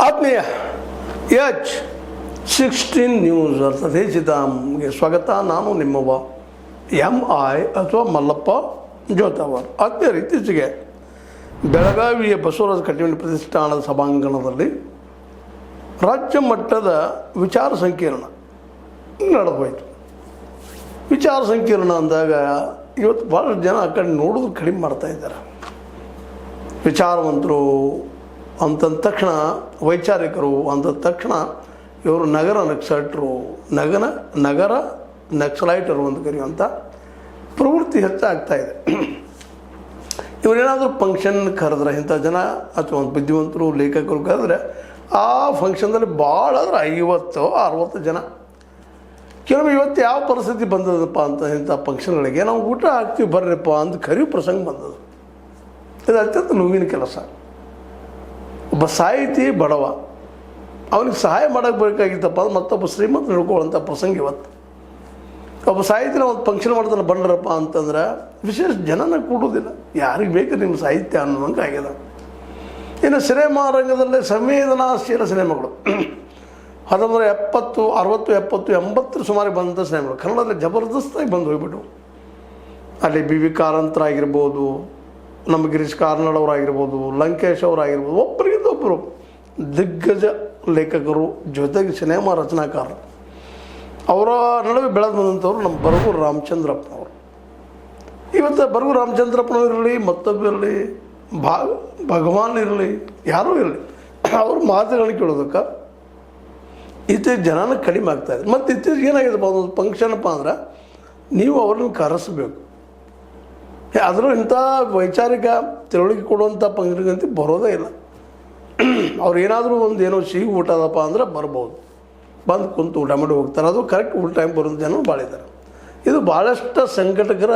ಆತ್ಮೀಯ H16 news ಅರ್ಥಾತ್ ಹೇಸಿದಾಮ್ಗೆ ಸ್ವಾಗತ. ನಾನು ನಿಮ್ಮವ MI ಅಥವಾ ಮಲ್ಲಪ್ಪ ಜೋತಾವರ್. ಆತ್ಮೀಯರು, ಇತ್ತೀಚೆಗೆ ಬೆಳಗಾವಿಯ ಬಸವರಾಜ ಕಟ್ಟಿಮನಿ ಪ್ರತಿಷ್ಠಾನದ ಸಭಾಂಗಣದಲ್ಲಿ ರಾಜ್ಯ ಮಟ್ಟದ ವಿಚಾರ ಸಂಕಿರಣ ನಡೆದು ಹೋಯಿತು. ವಿಚಾರ ಸಂಕಿರಣ ಅಂದಾಗ ಇವತ್ತು ಭಾಳಷ್ಟು ಜನ ಆ ಕಡೆ ನೋಡೋದು ಕಡಿಮೆ ಮಾಡ್ತಾಯಿದ್ದಾರೆ. ವಿಚಾರವಂತರು ಅಂತಂದ ತಕ್ಷಣ, ವೈಚಾರಿಕರು ಅಂದ ತಕ್ಷಣ ಇವರು ನಗರ ನಕ್ಸಲೈಟರು, ನಗರ ನಕ್ಸಲೈಟರು ಅಂತ ಕರೆಯುವಂಥ ಪ್ರವೃತ್ತಿ ಹೆಚ್ಚಾಗ್ತಾಯಿದೆ. ಇವರೇನಾದರೂ ಫಂಕ್ಷನ್ ಕರೆದ್ರೆ, ಇಂಥ ಜನ ಅಥವಾ ಒಂದು ಬುದ್ಧಿವಂತರು ಲೇಖಕರು ಕರೆದ್ರೆ ಆ ಫಂಕ್ಷನ್ದಲ್ಲಿ ಭಾಳ ಅಂದ್ರೆ 50-60 ಜನ. ಕೆಲವೊಮ್ಮೆ ಇವತ್ತು ಯಾವ ಪರಿಸ್ಥಿತಿ ಬಂದದಪ್ಪ ಅಂತ ಇಂಥ ಫಂಕ್ಷನ್ಗಳಿಗೆ ನಾವು ಊಟ ಹಾಕ್ತೀವಿ ಬರ್ರಿಪ್ಪ ಅಂತ ಕರೆಯೋ ಪ್ರಸಂಗ ಬಂದದ್ದು. ಇದು ಅತ್ಯಂತ ನೋವಿನ ಕೆಲಸ. ಒಬ್ಬ ಸಾಹಿತಿ ಬಡವ, ಅವನಿಗೆ ಸಹಾಯ ಮಾಡೋಕ್ಕೆ ಬೇಕಾಗಿತ್ತಪ್ಪ ಅದು ಮತ್ತೊಬ್ಬ ಶ್ರೀಮಂತ ಹಿಡ್ಕೊಳ್ಳೋಂಥ ಪ್ರಸಂಗ ಇವತ್ತು. ಒಬ್ಬ ಸಾಹಿತ್ಯನ ಒಂದು ಫಂಕ್ಷನ್ ಮಾಡ್ತಾನೆ ಬಂದ್ರಪ್ಪ ಅಂತಂದ್ರೆ ವಿಶೇಷ ಜನನ ಕೂಡೋದಿಲ್ಲ. ಯಾರಿಗೆ ಬೇಕು ನಿಮ್ಮ ಸಾಹಿತ್ಯ ಅನ್ನೋಂಗೆ ಆಗ್ಯದ. ಇನ್ನು ಸಿನಿಮಾ ರಂಗದಲ್ಲೇ ಸಂವೇದನಾಶೀಲ ಸಿನಿಮಾಗಳು 1970, 60, 70, 80 ಸುಮಾರಿಗೆ ಬಂದಂಥ ಸಿನಿಮಾಗಳು ಕನ್ನಡದಲ್ಲಿ ಜಬರ್ದಸ್ತಾಗಿ ಬಂದು ಹೋಗ್ಬಿಟ್ಟು. ಅಲ್ಲಿ BV ಕಾರಂತರಾಗಿರ್ಬೋದು, ನಮ್ಮ ಗಿರೀಶ್ ಕಾರ್ನಾಡ್ ಅವರಾಗಿರ್ಬೋದು, ಲಂಕೇಶ್ ಅವರಾಗಿರ್ಬೋದು, ಒಬ್ಬರಿಗಿಂತ ಒಬ್ಬರು ದಿಗ್ಗಜ ಲೇಖಕರು ಜೊತೆಗೆ ಸಿನಿಮಾ ರಚನಾಕಾರರು. ಅವರ ನಡುವೆ ಬೆಳೆದು ಬಂದಂಥವ್ರು ನಮ್ಮ ಬರಗೂರು ರಾಮಚಂದ್ರಪ್ಪನವರು. ಇವತ್ತು ಬರಗೂರು ರಾಮಚಂದ್ರಪ್ಪನವ್ರು ಇರಲಿ, ಮತ್ತೊಬ್ಬಿರಲಿ, ಭಗವಾನ್ ಇರಲಿ, ಯಾರೂ ಇರಲಿ, ಅವ್ರ ಮಾತುಗಳನ್ನ ಕೇಳೋದಕ್ಕೆ ಇತ್ತೀಚೆಗೆ ಜನನ ಕಡಿಮೆ ಆಗ್ತಾಯಿದೆ. ಮತ್ತು ಇತ್ತೀಚೆಗೆ ಏನಾಗಿದೆಪ್ಪ, ಒಂದು ಫಂಕ್ಷನಪ್ಪ ಅಂದ್ರೆ ನೀವು ಅವ್ರನ್ನ ಕರೆಸಬೇಕು. ಆದರೂ ಇಂಥ ವೈಚಾರಿಕ ತಿಳುವಳಿಕೆ ಕೊಡುವಂಥ ಫಂಕ್ಷನ್ಗಂತೂ ಬರೋದೇ ಇಲ್ಲ. ಅವ್ರು ಏನಾದರೂ ಒಂದು ಏನೋ ಸಿಹಿ ಊಟ ಅದಪ್ಪ ಅಂದ್ರೆ ಬರ್ಬೋದು, ಬಂದು ಕುಂತು ಊಟ ಮಾಡಿ ಹೋಗ್ತಾರೆ. ಅದು ಕರೆಕ್ಟ್ ಊಟ ಟೈಮ್ ಬರೋದು ಜನ ಭಾಳ ಇದ್ದಾರೆ. ಇದು ಭಾಳಷ್ಟು ಸಂಕಟಕರ